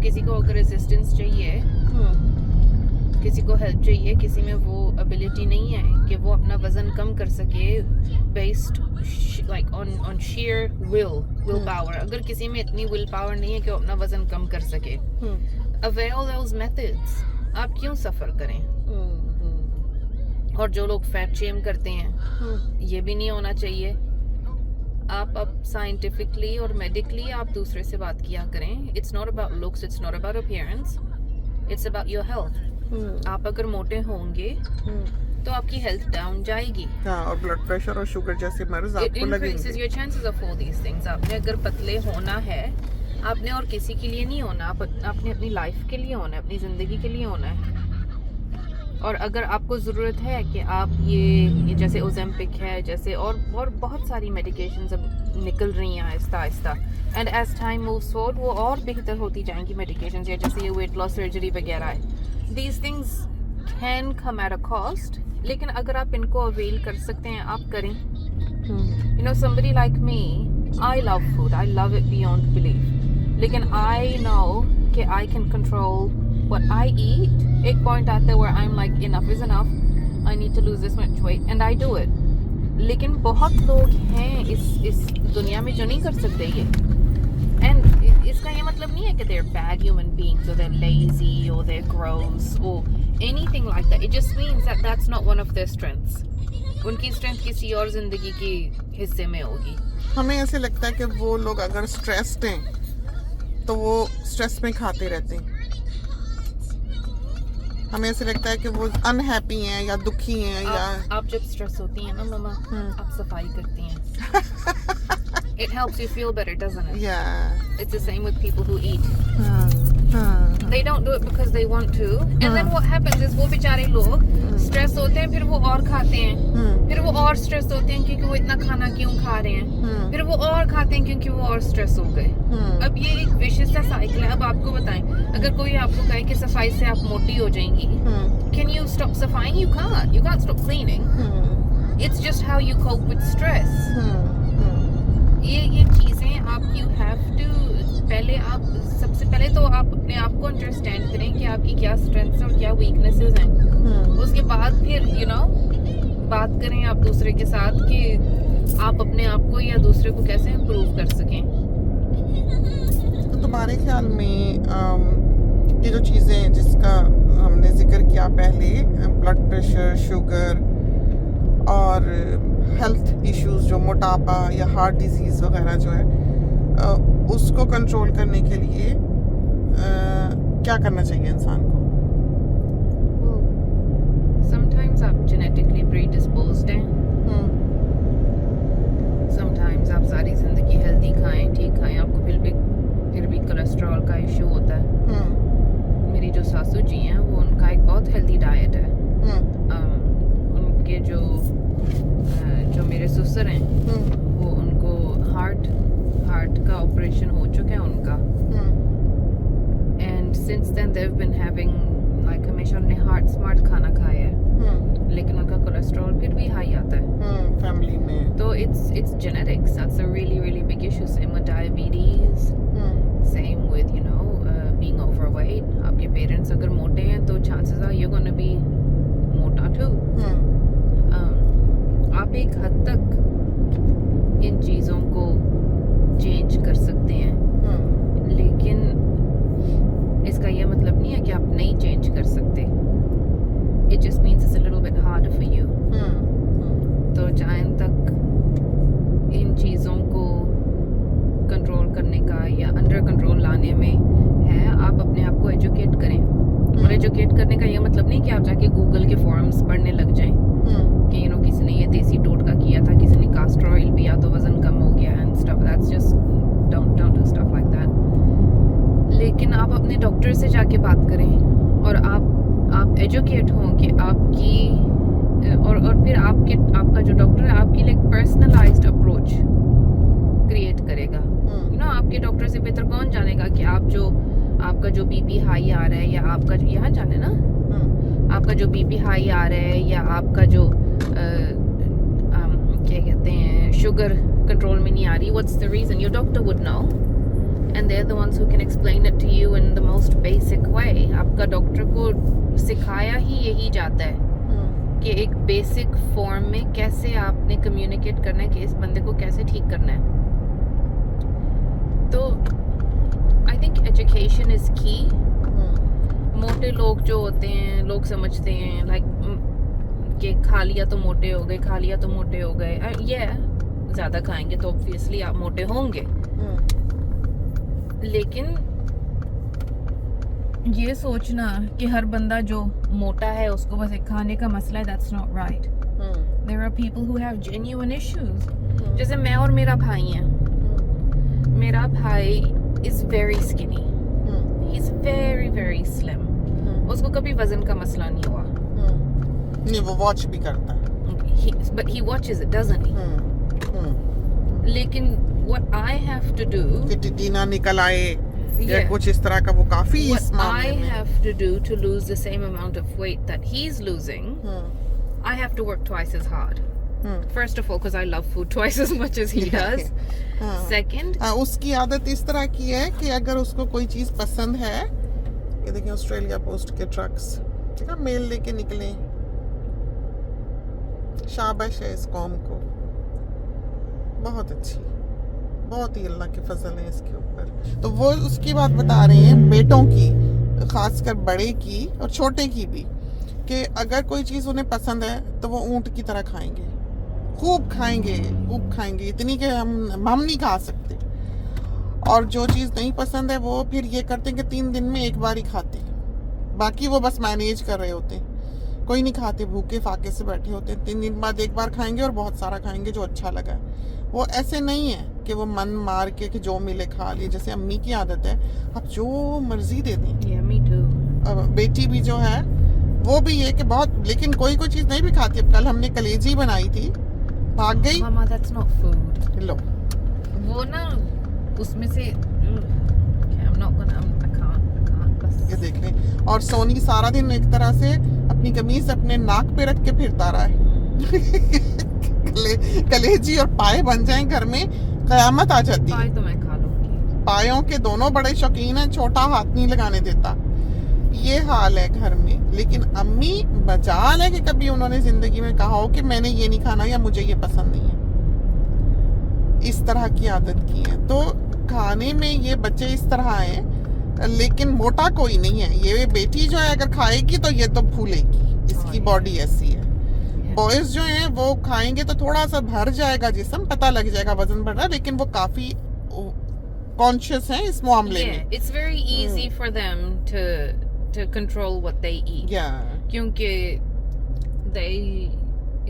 किसी को अगर असिस्टेंस चाहिए, किसी को हेल्प चाहिए, किसी में वो एबिलिटी नहीं है कि वो अपना वजन कम कर सके based like on share will power, अगर किसी में इतनी विल पावर नहीं है कि वो अपना वजन कम कर सके, अवेल दोस मेथड्स, आप क्यों सफर करें? और जो लोग फैट शेम करते हैं, ये भी नहीं होना चाहिए। आप अब साइंटिफिकली और मेडिकली आप दूसरे से बात किया करें। It's not about looks, it's not about appearance, it's about your health. आप अगर मोटे होंगे तो आपकी हेल्थ डाउन जाएगी। और ब्लड प्रेशर और शुगर जैसे मर्ज आपको लगेंगे। It increases your chances of all these things। आपने अगर पतले होना है, आपने और किसी के लिए नहीं होना, आपने अपनी लाइफ के लिए होना है, अपनी ज़िंदगी के लिए होना है। और अगर आपको ज़रूरत है कि आप ये जैसे ओजेम्पिक है, जैसे और बहुत सारी मेडिकेशंस अब निकल रही हैं आहिस्ता आहिस्ता, and as time moves forward वो और बेहतर होती जाएंगी मेडिकेशंस, या जैसे ये वेट लॉस सर्जरी वगैरह है। These things can come at a cost, लेकिन अगर आप इनको अवेल कर सकते हैं, आप करें। You know, somebody like me, I love food, I love it beyond belief, लेकिन आई नो कि I can control what I eat। एक point आता है where I'm like enough is enough, I need to lose this much weight and I do it। लेकिन बहुत लोग हैं इस दुनिया में जो नहीं कर सकते ये, and इसका ये मतलब नहीं है कि they're bad human beings or they're lazy or they're gross or anything like that। It just means that that's not one of their strengths। उनकी strength किसी और जिंदगी के हिस्से में होगी। हमें ऐसे लगता है कि वो लोग अगर स्ट्रेस्ड हैं तो वो स्ट्रेस में खाते रहते हैं। हमें ऐसे लगता है कि वो अनहैप्पी हैं या दुखी हैं, या आप जब स्ट्रेस होती हैं ना मामा, आप सफाई करती हैं। It helps you feel better, doesn't it? Yeah। It's the same with people who eat। They don't do it because they want to, and then what happens is वो बेचारे लोग स्ट्रेस होते हैं, फिर वो और खाते हैं, फिर वो और स्ट्रेस होते हैं क्योंकि वो इतना खाना क्यों खा रहे हैं, फिर वो और खाते हैं क्योंकि वो और स्ट्रेस हो गए। अब ये एक विशियस सा साइकिल है। अब आपको बताएं, अगर कोई आपको कहे कि सफाई से आप मोटी हो जाएंगी, can you stop सफाई? You can't stop cleaning। It's just how you cope with stress। ये चीजें आप you have to, पहले आप सबसे पहले तो आप अपने आप को अंडरस्टैंड करें कि आपकी क्या स्ट्रेंथ्स और क्या वीकनेसेस हैं। उसके बाद फिर बात करें आप दूसरे के साथ कि आप अपने आप को या दूसरे को कैसे इम्प्रूव कर सकें। तो तुम्हारे ख्याल में ये जो चीज़ें जिसका हमने जिक्र किया पहले, ब्लड प्रेशर, शुगर और हेल्थ इश्यूज जो मोटापा या हार्ट डिजीज़ वगैरह जो है, उसको कंट्रोल करने के लिए क्या करना चाहिए इंसान को? Sometimes आप genetically predisposed हैं, sometimes आप सारी जिंदगी हेल्दी खाएं, ठीक खाएं, आपको फिर भी कोलेस्ट्रॉल का इशू होता है। मेरी जो सासू जी हैं, वो उनका एक बहुत हेल्दी डाइट है। उनके जो मेरे ससुर हैं, वो उनको हार्ट का ऑपरेशन हो चुका है उनका, and since then they have been having like, हमेशा उन्होंने हार्ट स्मार्ट खाना खाया है, लेकिन उनका कोलेस्ट्रॉल फिर भी हाई आता है फैमिली में। तो it's genetics, that's a really big issue। same with diabetes, same with being overweight। आपके पेरेंट्स अगर मोटे हैं तो chances are you're gonna be मोटा too। आप एक हद तक इन चीज़ों को चेंज कर सकते हैं, लेकिन इसका यह मतलब नहीं है कि आप नहीं चेंज कर सकते। It just means it's a little bit harder for you। तो जहाँ तक इन चीज़ों को कंट्रोल करने का या अंडर कंट्रोल लाने में है, आप अपने आप को एजुकेट करें। और एजुकेट करने का ये मतलब नहीं कि आप जाके गूगल के फॉरम्स पढ़ने लग जाएं कि किसी ने ये देसी टोटका किया था, किसी ने कास्टर ऑयल पिया तो वजन कम हो गया and stuff. That's just don't do stuff like that. लेकिन आप अपने डॉक्टर से जाके बात करें और आप एजुकेट हों कि आपकी और फिर आपका जो डॉक्टर है आपके लिए पर्सनलाइज्ड अप्रोच क्रिएट करेगा। आपके डॉक्टर से बेहतर कौन जानेगा कि आपका जो बीपी हाई आ रहा है, या आपका यहाँ जाने ना, आपका जो बीपी हाई आ रहा है, या आपका जो क्या कहते हैं शुगर कंट्रोल में नहीं आ रही, what's the reason? Your doctor would know, and they're the ones who can explain it to you in the आपका डॉक्टर को सिखाया ही यही जाता है कि एक बेसिक फॉर्म में कैसे आपने कम्युनिकेट करना है कि इस बंदे को कैसे ठीक करना है. तो आई थिंक एजुकेशन इज की. मोटे लोग जो होते हैं, लोग समझते हैं लाइक कि खा लिया तो मोटे हो गए, खा लिया तो मोटे हो गए. ये ज़्यादा खाएंगे तो ऑब्वियसली आप मोटे होंगे. लेकिन ये सोचना कि हर बंदा जो मोटा है उसको बस एक खाने का मसला है, that's not right. There are people who have genuine issues. जैसे मैं और मेरा भाई हैं. मेरा भाई is very skinny. He is very very slim. उसको कभी वजन का मसला नहीं हुआ. नहीं, वो वॉच भी करता है. But he watches it, doesn't he? लेकिन what I have to do, कि टिटीना निकल आए या कुछ इस तरह का, वो काफी what इस I मामले में. have to do to lose the same amount of weight that he's losing, I have to work twice as hard. First of all, because I love food twice as much as he does. Second, उसकी आदत इस तरह की है कि अगर उसको कोई चीज पसंद है, ये देखिए ऑस्ट्रेलिया पोस्ट के ट्रक्स, ठीक है, मेल लेके निकले. शाबाश है इस कौम को, बहुत अच्छी, बहुत ही अल्लाह के फजल है इसके ऊपर. तो वो उसकी बात बता रहे हैं बेटों की, खासकर बड़े की और छोटे की भी, कि अगर कोई चीज़ उन्हें पसंद है तो वो ऊंट की तरह खाएंगे, खूब खाएंगे, इतनी कि हम नहीं खा सकते. और जो चीज़ नहीं पसंद है वो फिर ये करते हैं कि 3 दिन में एक बार ही खाते हैं, बाकी वो बस मैनेज कर रहे होते हैं. कोई नहीं खाते, भूखे फाके से बैठे होते हैं. 3 दिन बाद एक बार खाएंगे और बहुत सारा खाएंगे जो अच्छा लगा. वो ऐसे नहीं है कि वो मन मार के कि जो मिले खा लिए. जैसे अम्मी की आदत है, आप जो मर्जी दे दें. yeah, me too. बेटी भी जो है वो भी ये कि बहुत, लेकिन कोई चीज़ नहीं भी खाती. अब कल हमने कलेजी बनाई थी, भाग गई. Mama, that's not food. लो, वो ना उसमें से I'm not gonna, I can't बस. ये देख लें. और सोनी सारा दिन एक तरह से अपनी कमीज अपने नाक पे रख के फिरता रहा है. कलेजी और पाए बन जाएं घर में, कयामत आ जाती है. पाए तो मैं खा लूंगी. पायों के दोनों बड़े शौकीन हैं, छोटा हाथ नहीं लगाने देता. ये हाल है घर में. लेकिन अम्मी बजाल है कि कभी उन्होंने जिंदगी में कहा हो कि मैंने ये नहीं खाना या मुझे ये पसंद नहीं है. इस तरह की आदत की है. तो खाने में ये बच्चे इस तरह हैं, लेकिन मोटा कोई नहीं है. ये बेटी जो है अगर खाएगी तो ये तो भूलेगी, इसकी बॉडी ऐसी है. बॉयज जो हैं वो खाएंगे तो थोड़ा सा भर जाएगा जिस्म, पता लग जाएगा वजन बढ़ रहा है, लेकिन वो काफी कॉन्शियस हैं इस मामले में. It's very easy for them to control what they eat. क्योंकि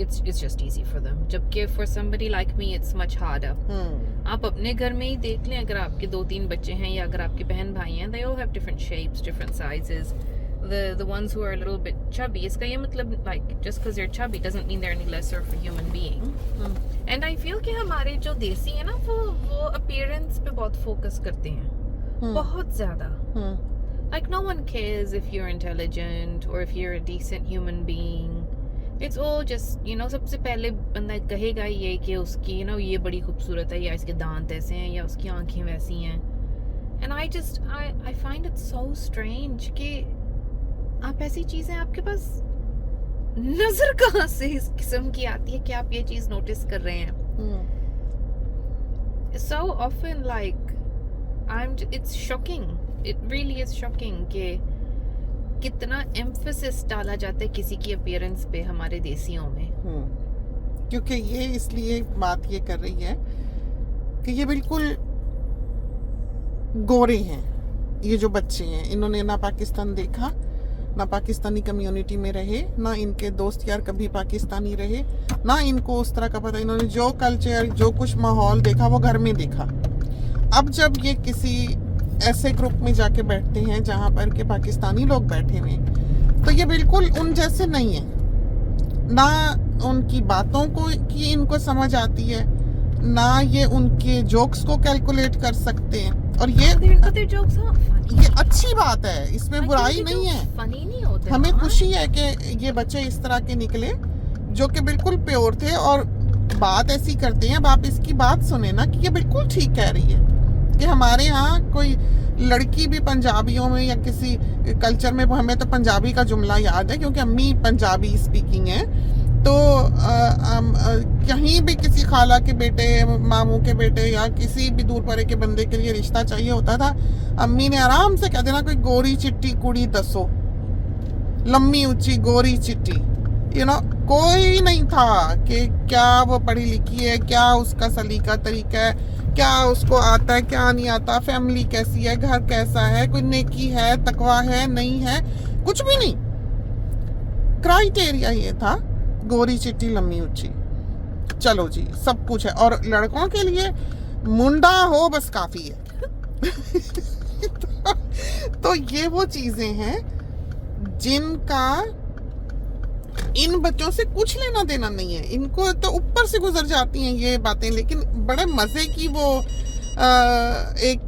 it's just easy for them. जबकि for somebody like me it's much harder. आप अपने घर में ही देख लें, अगर आपके 2-3 बच्चे हैं या अगर आपके बहन भाई हैं, they all have different shapes, different sizes. The ones who are a little bit chubby, इसका ये मतलब like just because they're chubby doesn't mean they're any lesser of a human being. And I feel कि हमारे जो देसी है ना वो appearance पे बहुत focus करते हैं, बहुत ज़्यादा. Like no one cares if you're intelligent or if you're a decent human being. It's all just, you know, सबसे पहले बंदा कहेगा ये कि उसकी, you know, ये बड़ी खूबसूरत है या इसके दांत ऐसे हैं या उसकी आंखें वैसी हैं. And I find it so strange कि आप ऐसी चीजें, आपके पास नजर कहाँ से इस किस्म की आती है कि आप ये चीज नोटिस कर रहे हैं. So often like it's shocking. It really is shocking कि कितना एम्फेसिस डाला जाता है किसी की अपीयरेंस पे हमारे देसियों में. क्योंकि ये इसलिए बात ये कर रही है कि ये बिल्कुल गोरे हैं. ये जो बच्चे हैं, इन्होंने ना पाकिस्तान देखा, ना पाकिस्तानी कम्युनिटी में रहे, ना इनके दोस्त यार कभी पाकिस्तानी रहे, ना इनको उस तरह का पता. इन्होंने जो कल्चर, जो कुछ माहौल देखा वो घर में देखा. अब जब ये किसी ऐसे ग्रुप में जाके बैठते हैं जहाँ पर के पाकिस्तानी लोग बैठे हुए, तो ये बिल्कुल उन जैसे नहीं है. ना उनकी बातों को की इनको समझ आती है, ना ये उनके जोक्स को कैलकुलेट कर सकते हैं. और ये अच्छी बात है, इसमें बुराई नहीं है. फनी नहीं होते. हमें खुशी है कि ये बच्चे इस तरह के निकले जो कि बिल्कुल प्योर थे और बात ऐसी करते हैं. अब आप इसकी बात सुने ना कि ये बिल्कुल ठीक कह रही है कि हमारे यहाँ कोई लड़की भी पंजाबियों में या किसी कल्चर में, हमें तो पंजाबी का जुमला याद है क्योंकि अम्मी पंजाबी स्पीकिंग है, तो कहीं भी किसी खाला के बेटे, मामू के बेटे या किसी भी दूर परे के बंदे के लिए रिश्ता चाहिए होता था, अम्मी ने आराम से कह देना कोई गोरी चिट्टी कुड़ी दसो, लम्बी ऊंची गोरी चिट्टी, यू नो, कोई नहीं था कि क्या वो पढ़ी लिखी है, क्या उसका सलीका तरीका है, क्या उसको आता है, क्या नहीं आता, फैमिली कैसी है, घर कैसा है, कोई नेकी है, तकवा है, नहीं है, कुछ भी नहीं। क्राइटेरिया ये था गोरी चिट्टी लम्बी ऊंची, चलो जी सब कुछ है। और लड़कों के लिए मुंडा हो बस काफी है। तो ये वो चीजें हैं जिनका इन बच्चों से कुछ लेना देना नहीं है, इनको तो ऊपर से गुजर जाती हैं ये बातें, लेकिन बड़े मजे की वो एक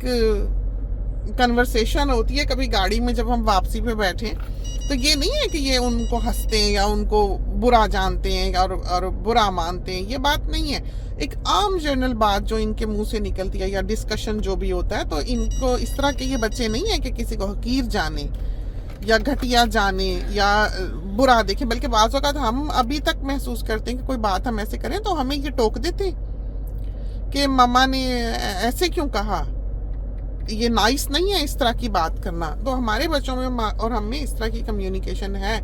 कन्वर्सेशन होती है कभी गाड़ी में जब हम वापसी पे बैठे, तो ये नहीं है कि ये उनको हंसते हैं या उनको बुरा जानते हैं और बुरा मानते हैं, ये बात नहीं है। एक आम जनरल बात जो इनके मुंह से निकलती है या डिस्कशन जो भी होता है, तो इनको इस तरह के ये बच्चे नहीं है कि किसी को हकीर जाने या घटिया जाने या बुरा देखें, बल्कि बाज़ औक़ात हम अभी तक महसूस करते हैं कि कोई बात हम ऐसे करें तो हमें ये टोक देते कि मम्मा ने ऐसे क्यों कहा, ये नाइस नहीं है इस तरह की बात करना। तो हमारे बच्चों में और हम में इस तरह की कम्युनिकेशन है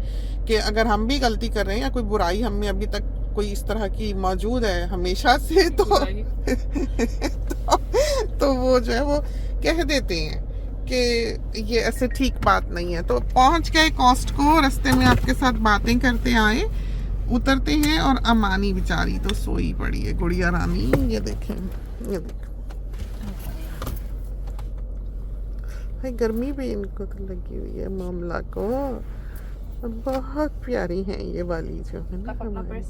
कि अगर हम भी गलती कर रहे हैं या कोई बुराई हम में अभी तक कोई इस तरह की मौजूद है हमेशा से, तो वो जो है वो कह देते हैं कि ये ऐसे ठीक बात नहीं है। तो पहुंच गए कॉस्ट को, रास्ते में आपके साथ बातें करते आए, उतरते हैं और अमानी बेचारी तो सोई पड़ी है, गुड़िया रानी, ये देखें, ये देखें भाई गर्मी भी इनको तो लगी हुई है मामला को, और बहुत प्यारी है ये वाली जो है ना हमारी,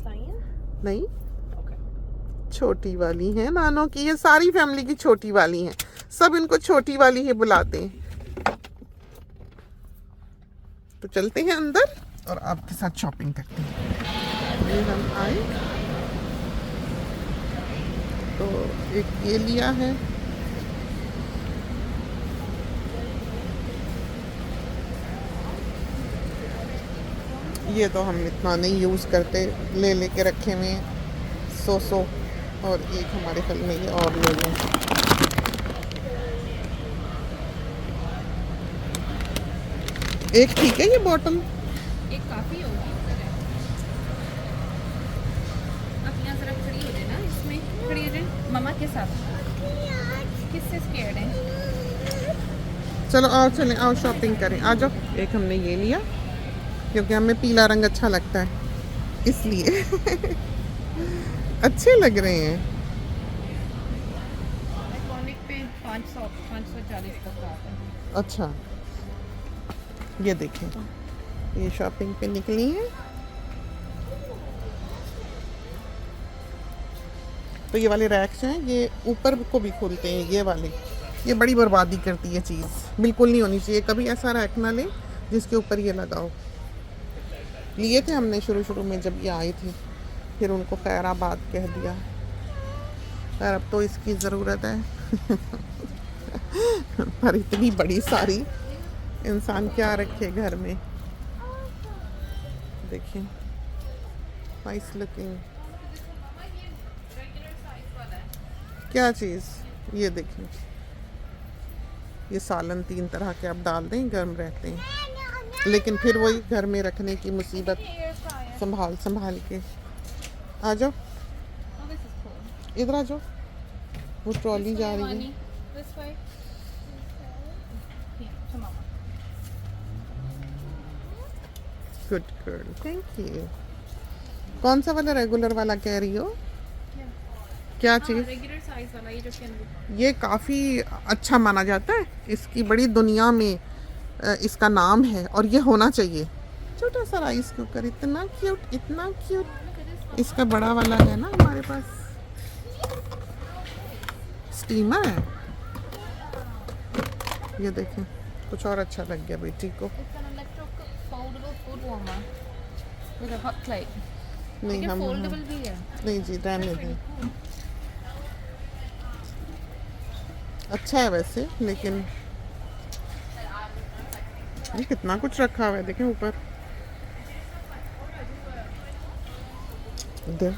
नहीं छोटी वाली है नानों की, ये सारी फैमिली की छोटी वाली है, सब इनको छोटी वाली ही बुलाते हैं। तो चलते हैं अंदर और आपके साथ शॉपिंग करते हैं। ये हम आए तो एक ये लिया है, ये तो हम इतना नहीं यूज़ करते, ले लेके रखे हुए 100 और एक हमारे ख्याल में ये और ले लें। एक ठीक है ये बॉटल, एक काफी होगी। आप यहाँ जरा खड़ी हो जाए ना, इसमें खड़ी हो जाए मम्मा के साथ। किससे स्केर्ड है? चलो आओ, चलें आओ शॉपिंग करें, आ जाओ। एक हमने ये लिया क्योंकि हमें पीला रंग अच्छा लगता है इसलिए। अच्छे लग रहे हैं। आइकॉनिक पे 540 तक आता है। अच्छा ये देखें, ये शॉपिंग पे निकली है। तो ये वाले रैक्स हैं, ये ऊपर को भी खोलते हैं, ये वाले, ये बड़ी बर्बादी करती है चीज़, बिल्कुल नहीं होनी चाहिए। कभी ऐसा रैक ना ले जिसके ऊपर ये लगाओ। लिए थे हमने शुरू में जब ये आए थे, फिर उनको खैराबाद कह दिया, पर अब तो इसकी ज़रूरत है। पर इतनी बड़ी सारी इंसान क्या रखे घर में। देखिए नाइस लुकिंग। क्या चीज़, ये देखिए, ये सालन 3 तरह के आप डाल दें, गर्म रहते हैं, लेकिन फिर वही घर में रखने की मुसीबत, संभाल के। आ जाओ इधर आ जाओ, वो ट्रॉली जा रही है। Good girl, thank you. कौन सा वाला, रेगुलर वाला कह रही हो? क्या चीज़? रेगुलर साइज वाला, ये जो ये काफ़ी अच्छा माना जाता है, इसकी बड़ी दुनिया में इसका नाम है और ये होना चाहिए। छोटा सा राइस कुकर, इतना क्यूट, इतना क्यूट। इसका बड़ा वाला है ना हमारे पास, स्टीमर है। ये देखें, कुछ और अच्छा लग गया बेटी को। नहीं हम नहीं जी, रहने दें। अच्छा है वैसे, लेकिन ये कितना कुछ रखा हुआ है, देखें ऊपर। इधर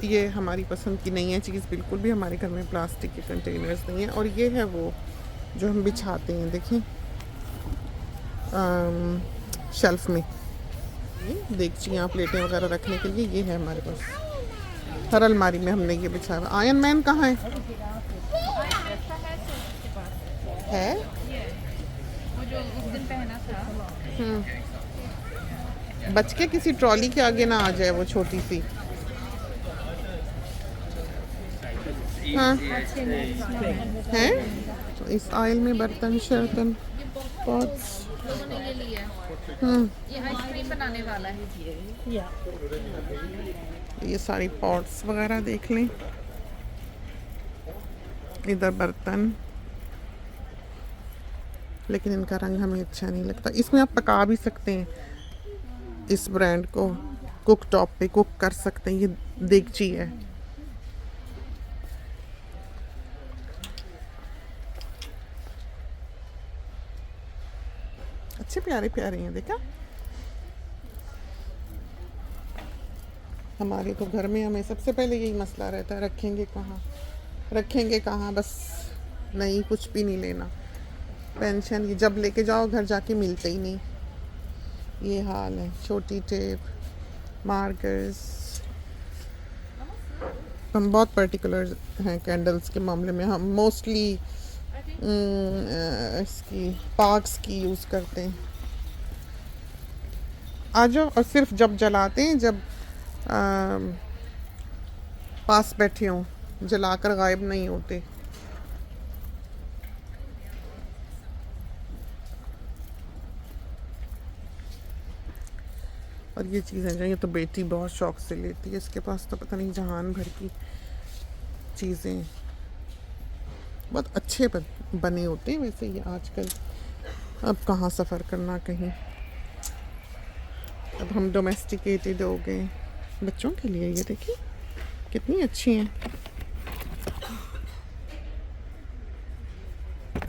ये हमारी पसंद की नहीं है चीज़ बिल्कुल भी, हमारे घर में प्लास्टिक के कंटेनर्स नहीं है। और ये है वो जो हम बिछाते हैं, देखें शेल्फ में, देगचियाँ प्लेटें वगैरह रखने के लिए, ये है हमारे पास। हर अलमारी में हमने ये बिछाया हुआ। आयरन मैन कहाँ है? वो जो उस दिन पहना था। बच के किसी ट्रॉली के आगे ना आ जाए वो छोटी सी। हाँ है तो इस आयल में बर्तन शर्तन पॉट्स। लोगों ने ये लिया है, ये आइसक्रीम बनाने वाला है। ये सारी पॉट्स वगैरह देख लें, इधर बर्तन, लेकिन इनका रंग हमें अच्छा नहीं लगता। इसमें आप पका भी सकते हैं, इस ब्रांड को कुक टॉप पे कुक कर सकते हैं। ये देगची है। अच्छे प्यारे प्यारे हैं, देखा। हमारे तो घर में हमें सबसे पहले यही मसला रहता है, रखेंगे कहाँ, बस नहीं कुछ भी नहीं लेना। पेंशन ये जब लेके जाओ घर जाके मिलते ही नहीं, ये हाल है। छोटी टेप, मार्कर्स, हम बहुत पर्टिकुलर हैं कैंडल्स के मामले में। हम मोस्टली इसकी पार्क्स की यूज़ करते हैं। आ जाओ, और सिर्फ जब जलाते हैं जब पास बैठे हों, जलाकर गायब नहीं होते। और ये चीज़ें जो ये तो बेटी बहुत शौक से लेती है, इसके पास तो पता नहीं जहान भर की चीज़ें। बहुत अच्छे बने होते हैं वैसे ये आजकल। अब कहाँ सफ़र करना कहीं, अब हम डोमेस्टिकेटेड हो गए। बच्चों के लिए ये देखिए कितनी अच्छी हैं।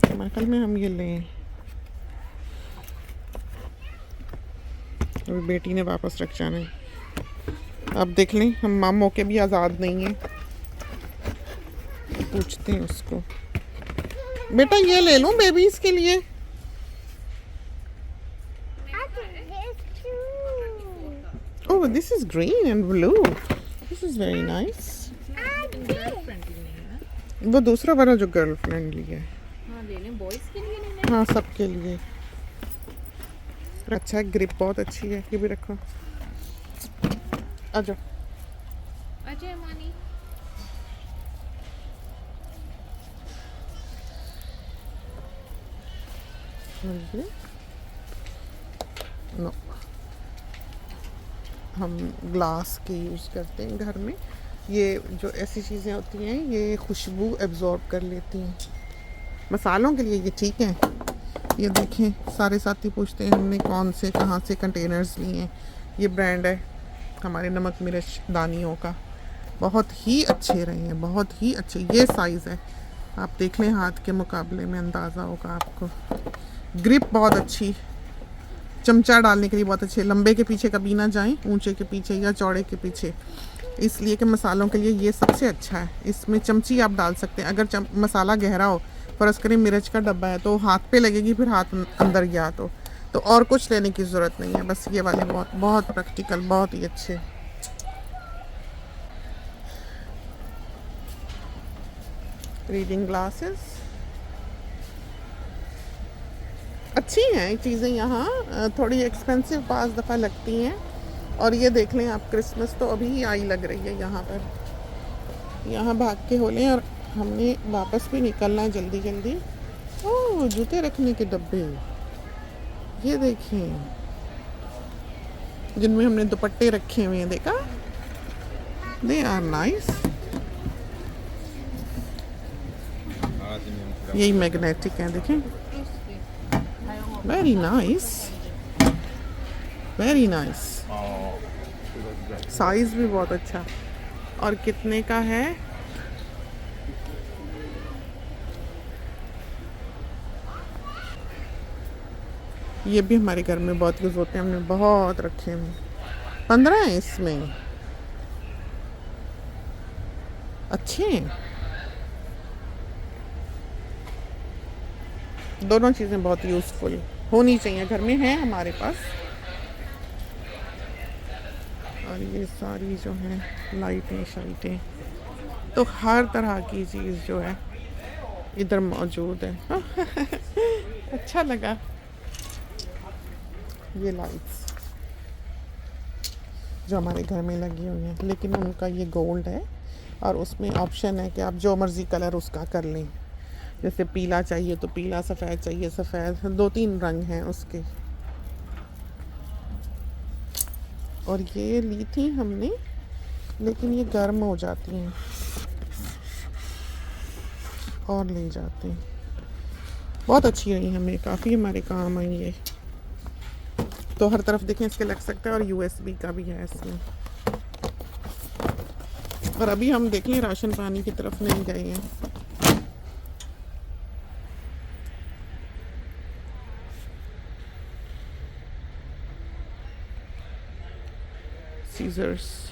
हमारे ख्याल में हम ये लें। अभी बेटी ने वापस रख जाना है। अब देख लें, हम मामों के भी आज़ाद नहीं हैं। पूछते हैं उसको, बेटा ये ले लूं बेबीज के लिए? Oh, this is green and blue. This is very nice. वो दूसरा वाला जो गर्ल फ्रेंडली है। हाँ ले लें, बॉयज के लिए लेना। हाँ सबके लिए अच्छा है। ग्रिप बहुत अच्छी है, ये भी रखो। आ जाओ। अजय मानी नो, हम ग्लास के यूज़ करते हैं घर में। ये जो ऐसी चीज़ें होती हैं ये खुशबू एब्जॉर्ब कर लेती हैं। मसालों के लिए ये ठीक है। ये देखें, सारे साथी पूछते हैं हमने कौन से कहाँ से कंटेनर्स लिए हैं। ये ब्रांड है हमारे नमक मिर्च दानियों का, बहुत ही अच्छे रहे हैं, बहुत ही अच्छे। ये साइज़ है, आप देख लें हाथ के मुकाबले में अंदाज़ा होगा आपको। ग्रिप बहुत अच्छी, चमचा डालने के लिए बहुत अच्छे। लंबे के पीछे कभी ना जाएं, ऊंचे के पीछे या चौड़े के पीछे, इसलिए कि मसालों के लिए ये सबसे अच्छा है। इसमें चमची आप डाल सकते हैं। अगर मसाला गहरा हो, फर्ज करें मिर्च का डब्बा है तो हाथ पे लगेगी, फिर हाथ अंदर गया तो और कुछ लेने की ज़रूरत नहीं है। बस ये वाले बहुत बहुत प्रैक्टिकल, बहुत ही अच्छे। रीडिंग ग्लासेस अच्छी हैं चीज़ें यहाँ, थोड़ी एक्सपेंसिव पास दफ़ा लगती हैं। और ये देख लें आप, क्रिसमस तो अभी आई लग रही है यहाँ पर। यहाँ भाग के हो लें, और हमने वापस भी निकलना है जल्दी जल्दी। ओह, जूते रखने के डब्बे ये देखें, जिनमें हमने दुपट्टे रखे हुए हैं, देखा, दे आर नाइस। यही मैग्नेटिक है, देखें, very nice, very nice. Size भी बहुत अच्छा। और कितने का है? ये भी हमारे घर में बहुत यूज़ होते हैं, हमने बहुत रखे हैं। 15 हैं इसमें, अच्छे हैं। दोनों चीज़ें बहुत यूज़फुल होनी चाहिए, घर में है हमारे पास। और ये सारी जो हैं लाइटें शाइटें, तो हर तरह की चीज़ जो है इधर मौजूद है। अच्छा लगा। ये लाइट्स जो हमारे घर में लगी हुई हैं, लेकिन उनका ये गोल्ड है और उसमें ऑप्शन है कि आप जो मर्ज़ी कलर उसका कर लें। जैसे पीला चाहिए तो पीला, सफ़ेद चाहिए सफ़ेद, 2-3 रंग हैं उसके। और ये ली थी हमने, लेकिन ये गर्म हो जाती हैं और ले जाते हैं। बहुत अच्छी रही हमें, काफ़ी हमारे काम आई ये। तो हर तरफ देखें इसके लग सकता है, और USB का भी है इसमें। और अभी हम देखें राशन पानी की तरफ नहीं गए हैं। सीजर्स